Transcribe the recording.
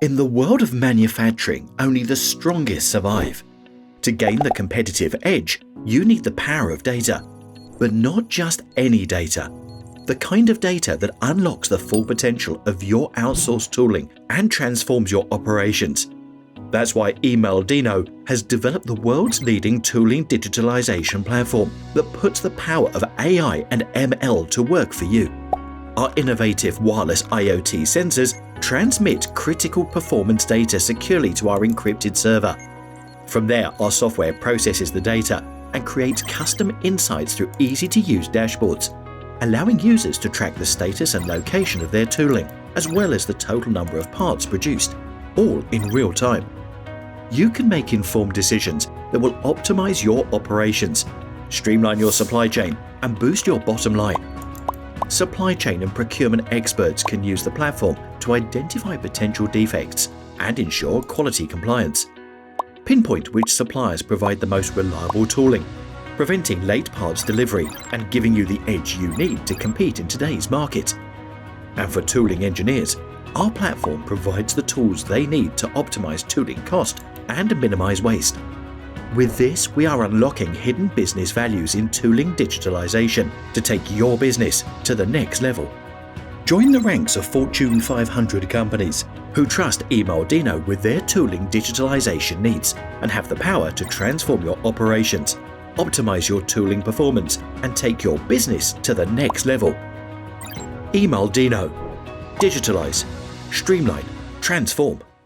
In the world of manufacturing, only the strongest survive. To gain the competitive edge, you need the power of data. But not just any data. The kind of data that unlocks the full potential of your outsourced tooling and transforms your operations. That's why eMoldino has developed the world's leading tooling digitalization platform that puts the power of AI and ML to work for you. Our innovative wireless IoT sensors transmit critical performance data securely to our encrypted server. From there, our software processes the data and creates custom insights through easy-to-use dashboards, allowing users to track the status and location of their tooling, as well as the total number of parts produced, all in real time. You can make informed decisions that will optimize your operations, streamline your supply chain, and boost your bottom line. Supply chain and procurement experts can use the platform to identify potential defects and ensure quality compliance. Pinpoint which suppliers provide the most reliable tooling, preventing late parts delivery and giving you the edge you need to compete in today's market. And for tooling engineers, our platform provides the tools they need to optimize tooling cost and minimize waste. With this, we are unlocking hidden business values in tooling digitalization to take your business to the next level. Join the ranks of Fortune 500 companies who trust eMoldino with their tooling digitalization needs and have the power to transform your operations, optimize your tooling performance, and take your business to the next level. eMoldino. Digitalize, streamline, transform.